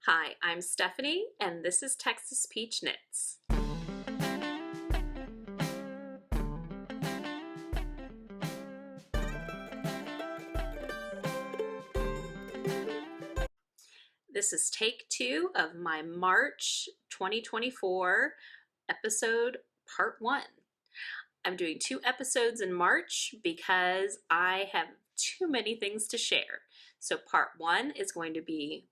Hi, I'm Stephanie, and this is Texas Peach Knits. This is take 2 of my March 2024 episode part 1. I'm doing 2 episodes in March because I have too many things to share. So part 1 is going to be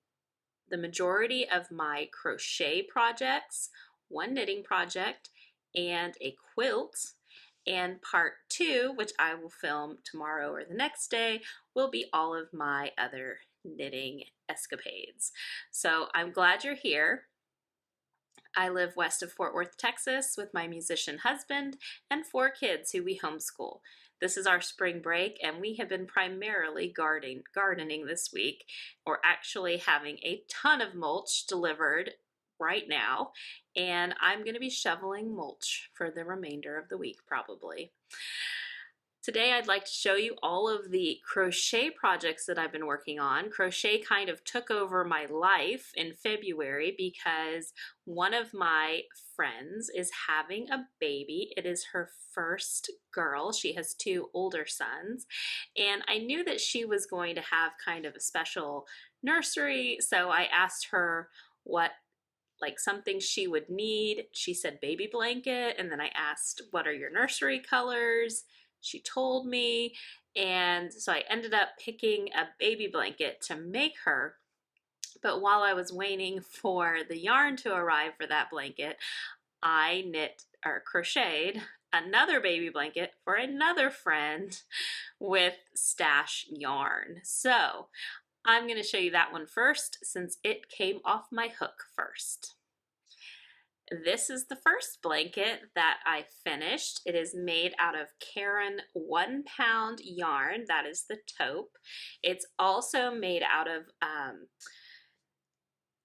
the majority of my crochet projects, one knitting project, and a quilt. And part 2, which I will film tomorrow or the next day, will be all of my other knitting escapades. So I'm glad you're here. I live west of Fort Worth, Texas with my musician husband and 4 kids who we homeschool. This is our spring break and we have been primarily gardening this week. We're actually having a ton of mulch delivered right now, and I'm going to be shoveling mulch for the remainder of the week probably. Today I'd like to show you all of the crochet projects that I've been working on. Crochet kind of took over my life in February because one of my friends is having a baby. It is her first girl. She has 2 older sons, and I knew that she was going to have kind of a special nursery, so I asked her what something she would need. She said baby blanket, and then I asked, what are your nursery colors? She told me, and so I ended up picking a baby blanket to make her. But while I was waiting for the yarn to arrive for that blanket, I knit or crocheted another baby blanket for another friend with stash yarn. So I'm going to show you that one first since it came off my hook first. This is the first blanket that I finished. It is made out of Caron 1-pound yarn. That is the taupe. It's also made out of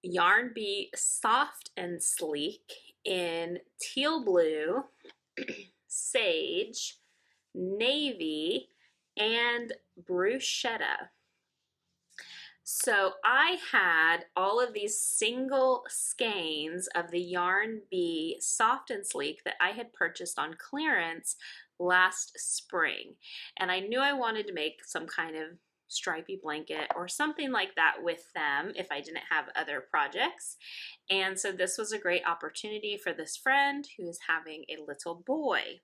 Yarn Bee Soft and Sleek in teal blue, sage, navy, and bruschetta. So I had all of these single skeins of the Yarn Bee Soft and Sleek that I had purchased on clearance last spring. And I knew I wanted to make some kind of stripy blanket or something like that with them if I didn't have other projects. And so this was a great opportunity for this friend who is having a little boy.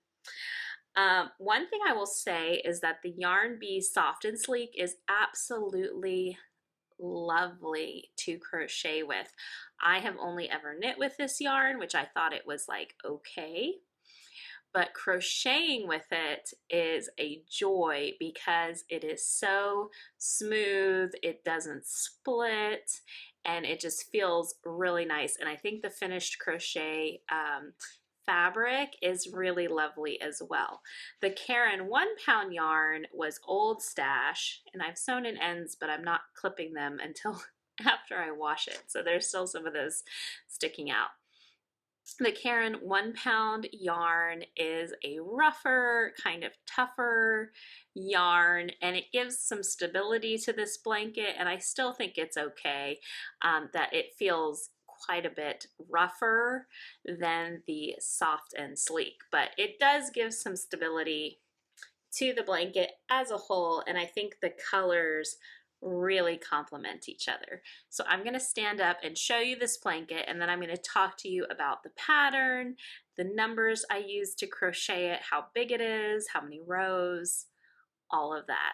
One thing I will say is that the Yarn Bee Soft and Sleek is absolutely lovely to crochet with. I have only ever knit with this yarn, which I thought it was like okay, but crocheting with it is a joy because it is so smooth, it doesn't split, and it just feels really nice. And I think the finished crochet fabric is really lovely as well. The Caron 1-pound yarn was old stash, and I've sewn in ends, but I'm not clipping them until after I wash it. So there's still some of those sticking out. The Caron 1-pound yarn is a rougher, kind of tougher yarn, and it gives some stability to this blanket, and I still think it's okay that it feels quite a bit rougher than the soft and sleek, but it does give some stability to the blanket as a whole, and I think the colors really complement each other. So I'm going to stand up and show you this blanket, and then I'm going to talk to you about the pattern, the numbers I used to crochet it, how big it is, how many rows, all of that.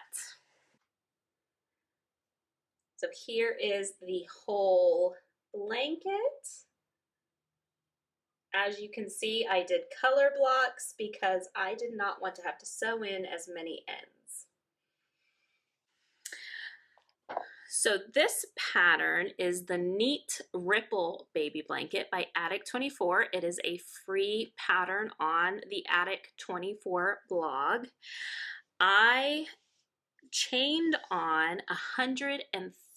So here is the whole blanket. As you can see, I did color blocks because I did not want to have to sew in as many ends. So this pattern is the Neat Ripple Baby Blanket by Attic24. It is a free pattern on the Attic24 blog. I chained on 130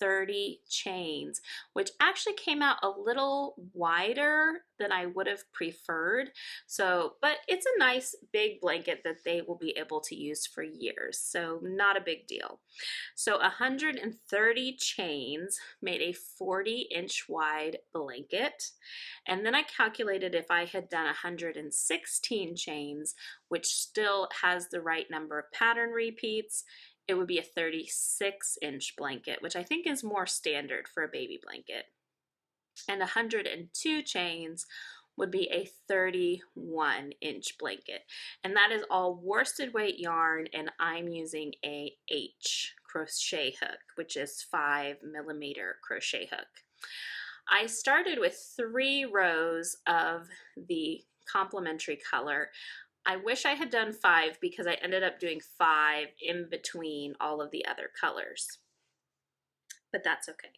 130 chains, which actually came out a little wider than I would have preferred. So, but it's a nice big blanket that they will be able to use for years, so not a big deal. So 130 chains made a 40-inch wide blanket. And then I calculated if I had done 116 chains, which still has the right number of pattern repeats, it would be a 36-inch blanket, which I think is more standard for a baby blanket. And 102 chains would be a 31-inch blanket. And that is all worsted weight yarn, and I'm using a H crochet hook, which is 5mm crochet hook. I started with 3 rows of the complementary color. I wish I had done 5 because I ended up doing 5 in between all of the other colors, but that's okay.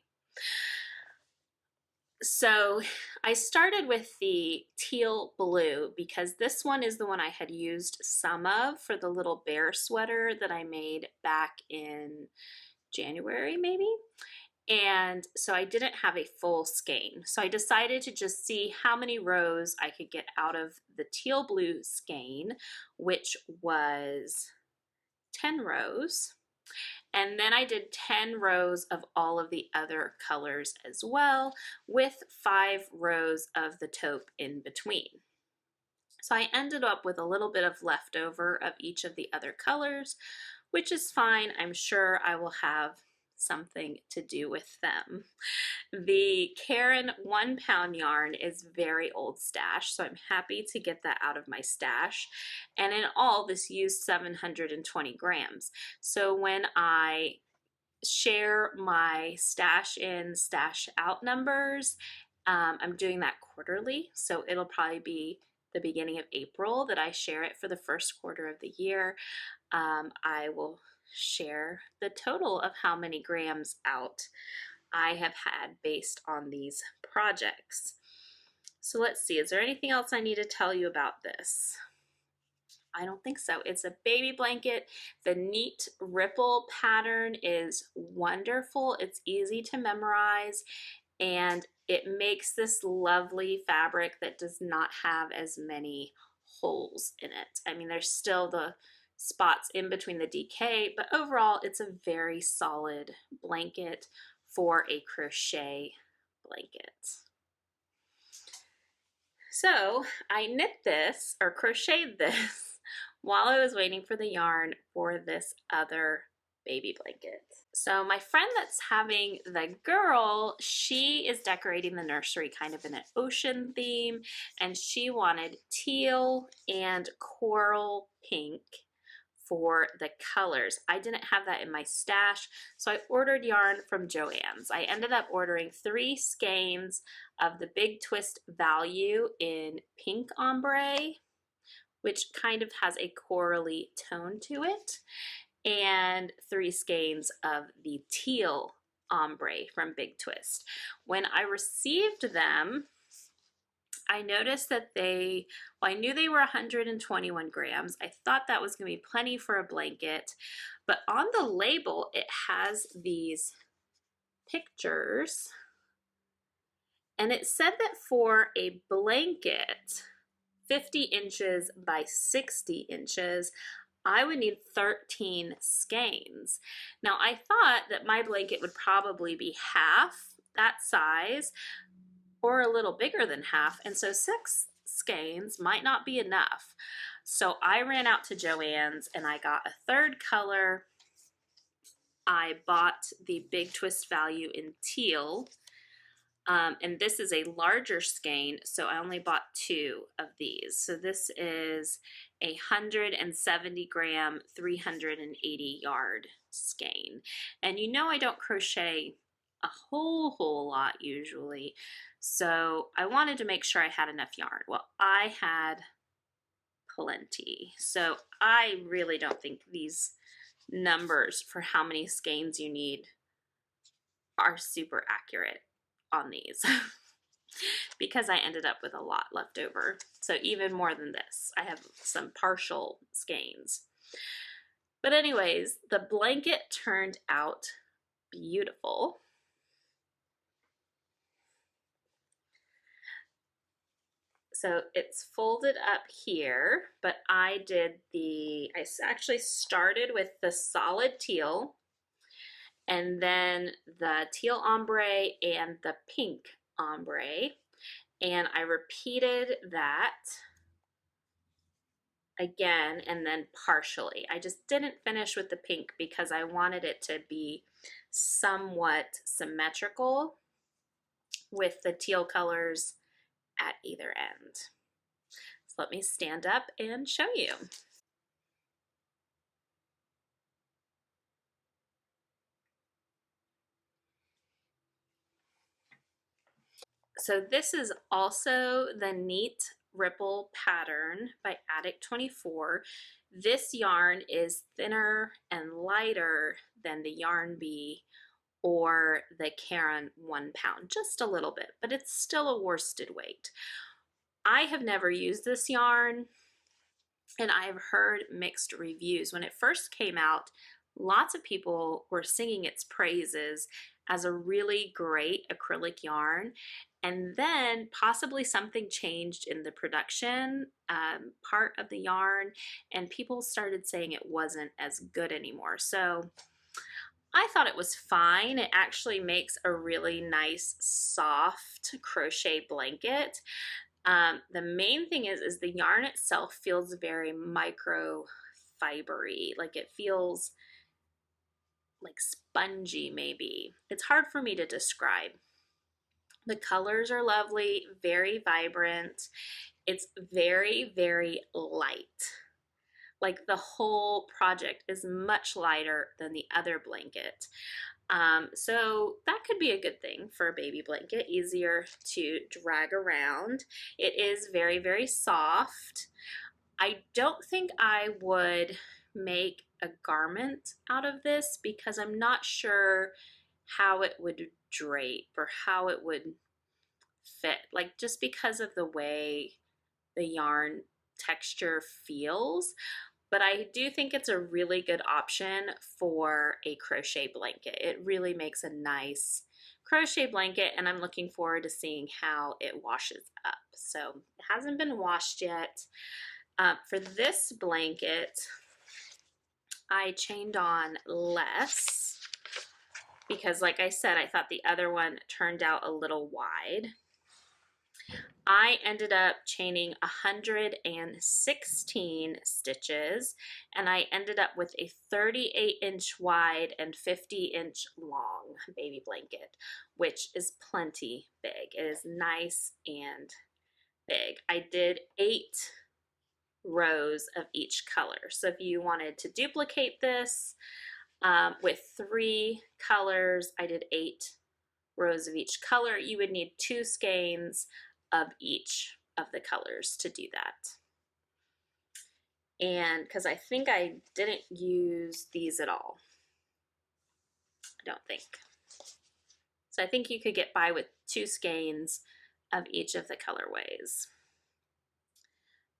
So I started with the teal blue because this one is the one I had used some of for the little bear sweater that I made back in January maybe. And so I didn't have a full skein. So I decided to just see how many rows I could get out of the teal blue skein, which was 10 rows. And then I did 10 rows of all of the other colors as well, with 5 rows of the taupe in between. So I ended up with a little bit of leftover of each of the other colors, which is fine. I'm sure I will have something to do with them. The Caron 1-pound yarn is very old stash, so I'm happy to get that out of my stash. And in all, this used 720 grams. So when I share my stash in, stash out numbers, I'm doing that quarterly, so it'll probably be the beginning of April that I share it for the first quarter of the year. I will share the total of how many grams out I have had based on these projects. So let's see, is there anything else I need to tell you about this? I don't think so. It's a baby blanket. The neat ripple pattern is wonderful. It's easy to memorize, and it makes this lovely fabric that does not have as many holes in it. I mean, there's still the spots in between the DK, but overall it's a very solid blanket for a crochet blanket. So I knit this or crocheted this while I was waiting for the yarn for this other baby blanket. So my friend that's having the girl, she is decorating the nursery kind of in an ocean theme, and she wanted teal and coral pink for the colors. I didn't have that in my stash, so I ordered yarn from Joann's. I ended up ordering 3 skeins of the Big Twist Value in pink ombre, which kind of has a corally tone to it, and 3 skeins of the teal ombre from Big Twist. When I received them, I noticed that I knew they were 121 grams. I thought that was going to be plenty for a blanket, but on the label it has these pictures, and it said that for a blanket 50 inches by 60 inches, I would need 13 skeins. Now I thought that my blanket would probably be half that size, or a little bigger than half, and so 6 skeins might not be enough. So I ran out to Joann's and I got a 3rd color. I bought the Big Twist Value in teal, and this is a larger skein, so I only bought 2 of these. So this is a 170 gram, 380 yard skein. And you know I don't crochet a whole lot usually, so I wanted to make sure I had enough yarn. Well, I had plenty, so I really don't think these numbers for how many skeins you need are super accurate on these because I ended up with a lot left over. So even more than this, I have some partial skeins. But anyways, the blanket turned out beautiful. So it's folded up here, but I actually started with the solid teal and then the teal ombre and the pink ombre. And I repeated that again and then partially. I just didn't finish with the pink because I wanted it to be somewhat symmetrical with the teal colors at either end. So let me stand up and show you. So this is also the Neat Ripple pattern by Attic 24. This yarn is thinner and lighter than the Yarn Bee or the Caron 1 pound, just a little bit, but it's still a worsted weight. I have never used this yarn and I've heard mixed reviews. When it first came out, lots of people were singing its praises as a really great acrylic yarn. And then possibly something changed in the production part of the yarn, and people started saying it wasn't as good anymore. So I thought it was fine. It actually makes a really nice soft crochet blanket. The main thing is the yarn itself feels very microfibery, like it feels like spongy maybe. It's hard for me to describe. The colors are lovely, very vibrant. It's very, very light. Like the whole project is much lighter than the other blanket. So that could be a good thing for a baby blanket, easier to drag around. It is very, very soft. I don't think I would make a garment out of this because I'm not sure how it would drape or how it would fit, like just because of the way the yarn texture feels. But I do think it's a really good option for a crochet blanket. It really makes a nice crochet blanket, and I'm looking forward to seeing how it washes up. So it hasn't been washed yet. For this blanket, I chained on less because, like I said, I thought the other one turned out a little wide. I ended up chaining 116 stitches, and I ended up with a 38-inch wide and 50-inch long baby blanket, which is plenty big. It is nice and big. I did 8 rows of each color. So if you wanted to duplicate this with 3 colors, I did 8 rows of each color. You would need 2 skeins of each of the colors to do that. And because I think I didn't use these at all. I don't think. So I think you could get by with 2 skeins of each of the colorways.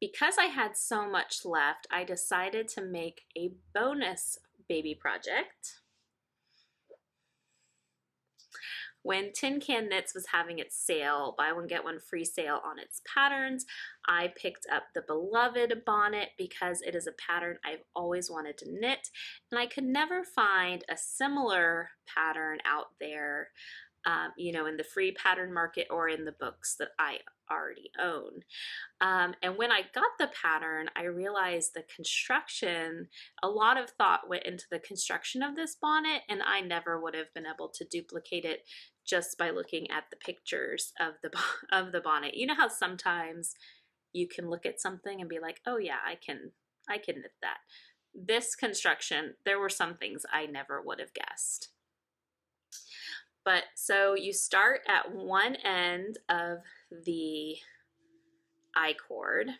Because I had so much left, I decided to make a bonus baby project. When Tin Can Knits was having its sale, buy one get one free sale on its patterns, I picked up the beloved Bonnet because it is a pattern I've always wanted to knit, and I could never find a similar pattern out there, you know, in the free pattern market or in the books that I already own. And when I got the pattern, I realized the construction, a lot of thought went into the construction of this bonnet, and I never would have been able to duplicate it just by looking at the pictures of the bonnet. You know how sometimes you can look at something and be like, oh yeah, I can knit that. This construction, there were some things I never would have guessed. But so you start at one end of the I-cord,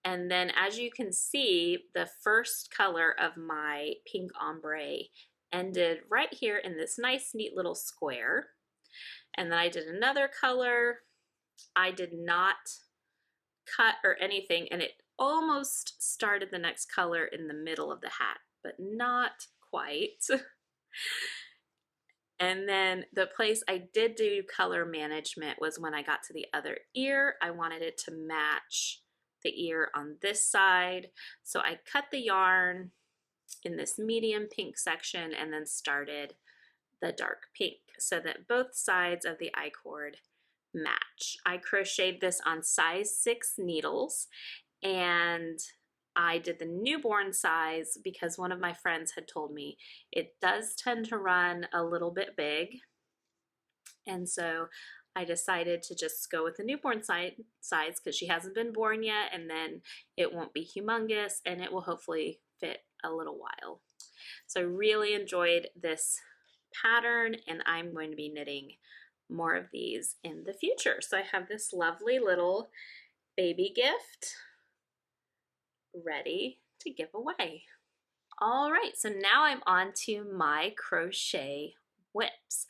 and then as you can see, the first color of my pink ombre ended right here in this nice neat little square. And then I did another color. I did not cut or anything, and it almost started the next color in the middle of the hat, but not quite. And then the place I did do color management was when I got to the other ear. I wanted it to match the ear on this side. So I cut the yarn in this medium pink section and then started the dark pink so that both sides of the I-cord match. I crocheted this on size 6 needles, and I did the newborn size because one of my friends had told me it does tend to run a little bit big, and so I decided to just go with the newborn size because she hasn't been born yet, and then it won't be humongous and it will hopefully fit a little while. So I really enjoyed this pattern, and I'm going to be knitting more of these in the future. So I have this lovely little baby gift ready to give away. All right, so now I'm on to my crochet whips.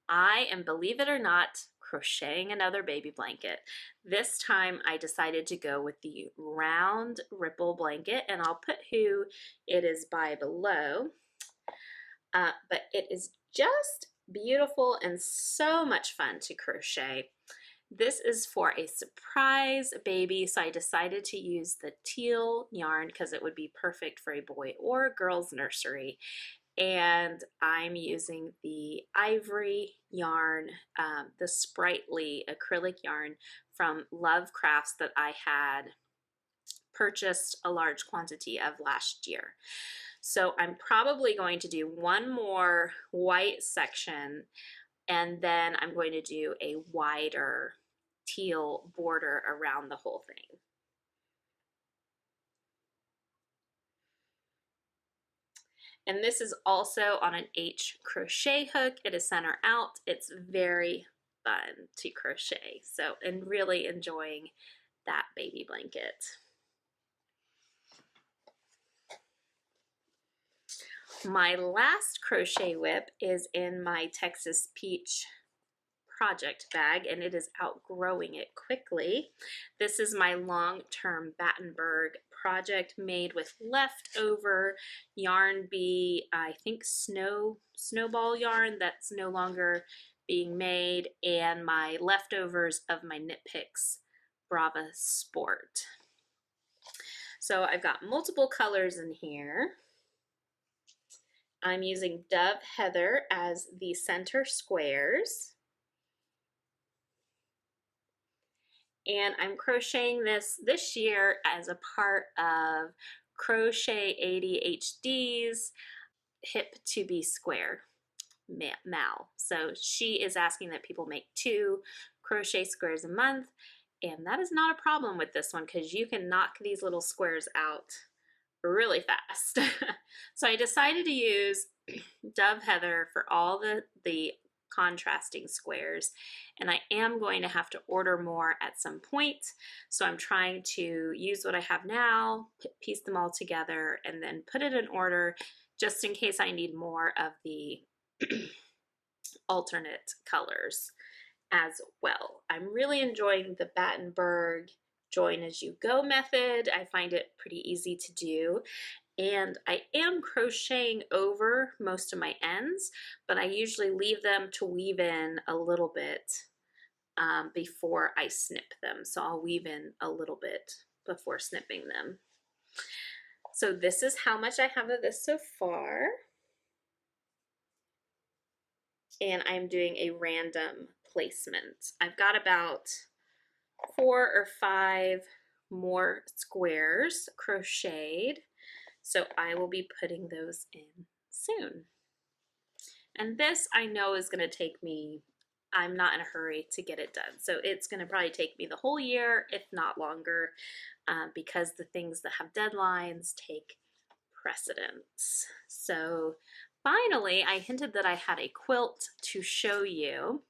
I am, believe it or not, crocheting another baby blanket. This time I decided to go with the round ripple blanket, and I'll put who it is by below. But it is just beautiful and so much fun to crochet. This is for a surprise baby, so I decided to use the teal yarn because it would be perfect for a boy or girl's nursery. And I'm using the Ivory yarn, the Sprightly acrylic yarn from Love Crafts that I had purchased a large quantity of last year. So I'm probably going to do one more white section, and then I'm going to do a wider teal border around the whole thing. And this is also on an H crochet hook. It is center out. It's very fun to crochet. So, and really enjoying that baby blanket. My last crochet whip is in my Texas Peach project bag, and it is outgrowing it quickly. This is my long-term Battenburg project made with leftover yarn bee, I think snowball yarn that's no longer being made, and my leftovers of my Knit Picks Brava Sport. So I've got multiple colors in here. I'm using Dove Heather as the center squares. And I'm crocheting this year as a part of Crochet ADHD's Hip to Be Square, Mal. So she is asking that people make 2 crochet squares a month, and that is not a problem with this one because you can knock these little squares out really fast. So I decided to use Dove Heather for all the contrasting squares, and I am going to have to order more at some point, so I'm trying to use what I have now, piece them all together, and then put it in order just in case I need more of the alternate colors as well. I'm really enjoying the Battenburg join as you go method. I find it pretty easy to do, and I am crocheting over most of my ends, but I usually leave them to weave in a little bit before I snip them. So I'll weave in a little bit before snipping them. So this is how much I have of this so far. And I'm doing a random placement. I've got about 4 or 5 more squares crocheted, so I will be putting those in soon. And this I know is going to take me, I'm not in a hurry to get it done, so it's going to probably take me the whole year, if not longer, because the things that have deadlines take precedence. So finally, I hinted that I had a quilt to show you.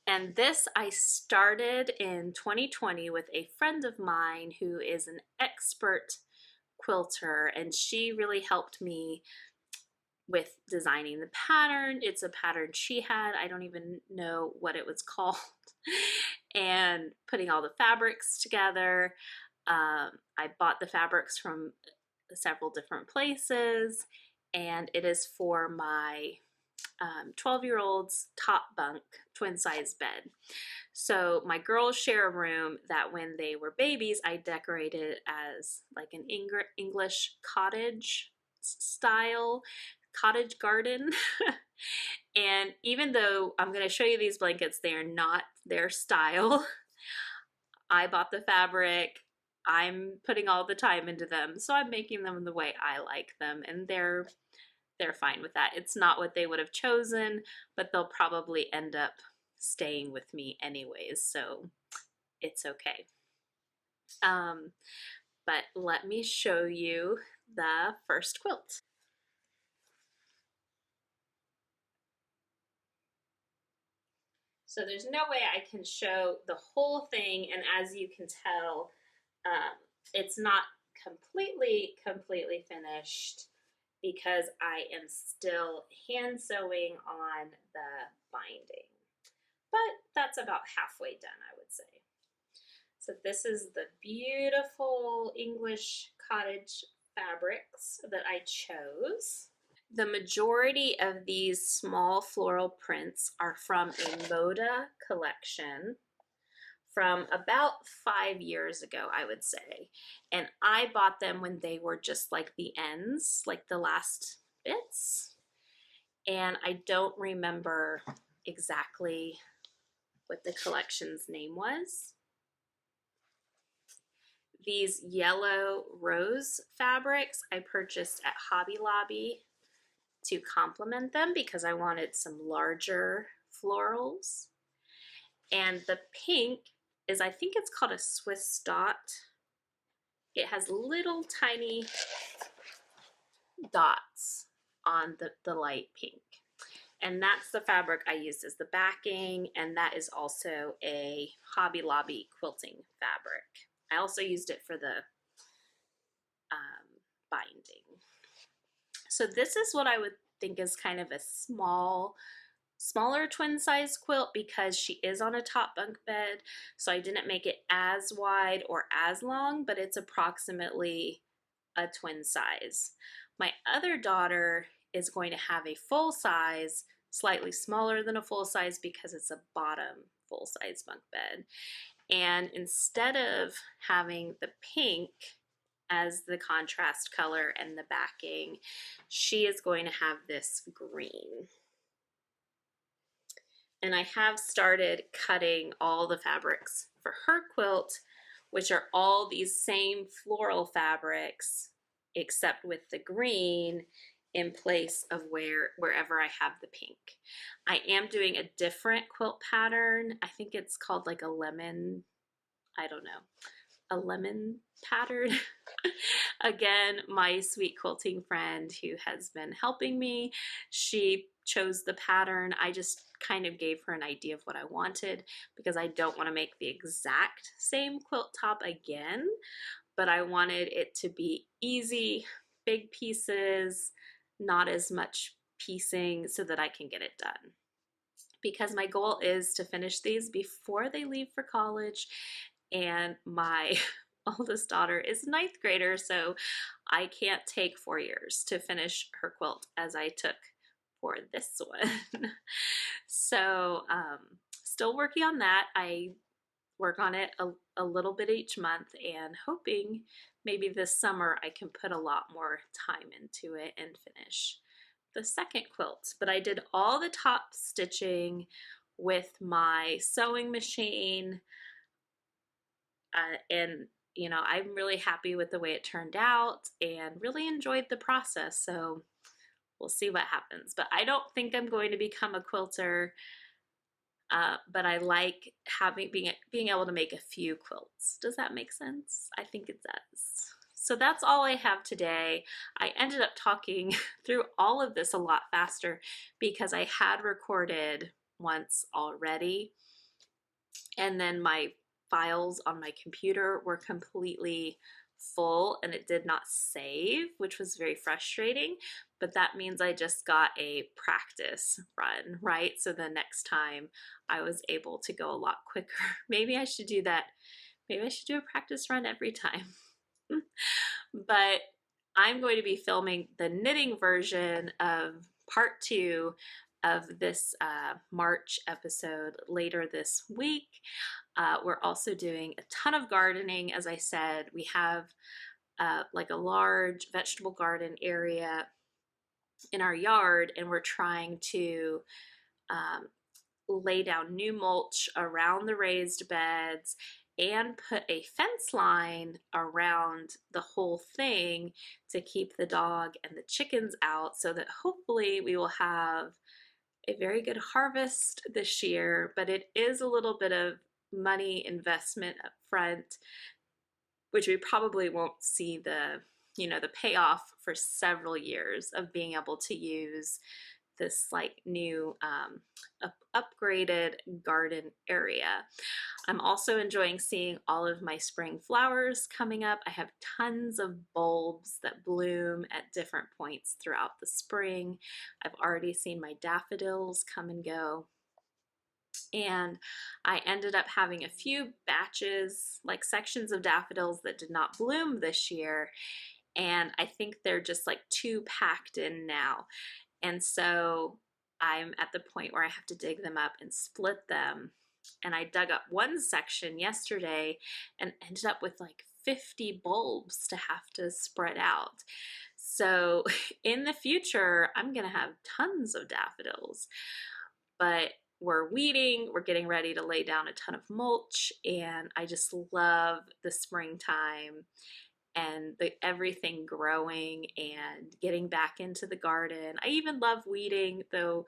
And this I started in 2020 with a friend of mine who is an expert quilter, and she really helped me with designing the pattern. It's a pattern she had, I don't even know what it was called, and putting all the fabrics together. I bought the fabrics from several different places, and it is for my 12-year-old's top bunk twin size bed. So my girls share a room that when they were babies, I decorated as like an English cottage style cottage garden. And even though I'm going to show you these blankets, they are not their style. I bought the fabric. I'm putting all the time into them, so I'm making them the way I like them, and they're fine with that. It's not what they would have chosen, but they'll probably end up staying with me anyways, so it's okay. But let me show you the first quilt. So there's no way I can show the whole thing, and as you can tell, it's not completely finished because I am still hand sewing on the binding. But that's about halfway done, I would say. So this is the beautiful English cottage fabrics that I chose. The majority of these small floral prints are from a Moda collection from about 5 years ago, I would say. And I bought them when they were just like the ends, like the last bits. And I don't remember exactly what the collection's name was. These yellow rose fabrics I purchased at Hobby Lobby to complement them because I wanted some larger florals. And the pink is, I think it's called a Swiss dot. It has little tiny dots on the light pink. And that's the fabric I used as the backing, and that is also a Hobby Lobby quilting fabric. I also used it for the binding. So this is what I would think is kind of a smaller twin size quilt because she is on a top bunk bed. So I didn't make it as wide or as long, but it's approximately a twin size. My other daughter is going to have a full size, slightly smaller than a full size because it's a bottom full size bunk bed. And instead of having the pink as the contrast color and the backing, she is going to have this green. And I have started cutting all the fabrics for her quilt, which are all these same floral fabrics, except with the green in place of wherever I have the pink. I am doing a different quilt pattern. I think it's called like a lemon, I don't know, a lemon pattern. Again, my sweet quilting friend who has been helping me, she chose the pattern. I just kind of gave her an idea of what I wanted because I don't want to make the exact same quilt top again, but I wanted it to be easy, big pieces, not as much piecing so that I can get it done. Because my goal is to finish these before they leave for college, and my oldest daughter is a 9th grader, so I can't take 4 years to finish her quilt as I took for this one. So still working on that. I work on it a little bit each month and hoping maybe this summer I can put a lot more time into it and finish the second quilt. But I did all the top stitching with my sewing machine, and you know, I'm really happy with the way it turned out and really enjoyed the process. So we'll see what happens. But I don't think I'm going to become a quilter, but I like being able to make a few quilts. Does that make sense? I think it does. So that's all I have today. I ended up talking through all of this a lot faster because I had recorded once already, and then my files on my computer were completely full and it did not save, which was very frustrating, but that means I just got a practice run, right? So the next time I was able to go a lot quicker. Maybe I should do that. Maybe I should do a practice run every time. But I'm going to be filming the knitting version of part 2 of this March episode later this week. We're also doing a ton of gardening. As I said, we have like a large vegetable garden area in our yard, and we're trying to lay down new mulch around the raised beds and put a fence line around the whole thing to keep the dog and the chickens out, so that hopefully we will have a very good harvest this year. But it is a little bit of money investment up front, which we probably won't see the payoff for several years of being able to use this like new upgraded garden area. I'm also enjoying seeing all of my spring flowers coming up. I have tons of bulbs that bloom at different points throughout the spring. I've already seen my daffodils come and go. And I ended up having a few batches, like sections of daffodils that did not bloom this year. And I think they're just like too packed in now. And so I'm at the point where I have to dig them up and split them. And I dug up one section yesterday and ended up with like 50 bulbs to have to spread out. So in the future, I'm going to have tons of daffodils. But we're weeding, we're getting ready to lay down a ton of mulch, and I just love the springtime and everything growing and getting back into the garden. I even love weeding, though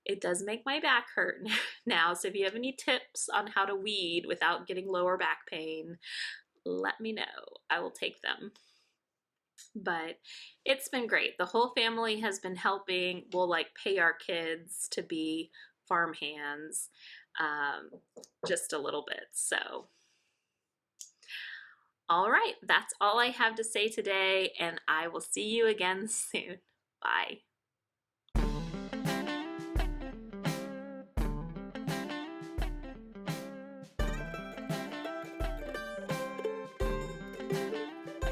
it does make my back hurt now. So if you have any tips on how to weed without getting lower back pain, let me know. I will take them. But it's been great. The whole family has been helping. We'll like pay our kids to be farm hands just a little bit. So all right, that's all I have to say today, and I will see you again soon. Bye.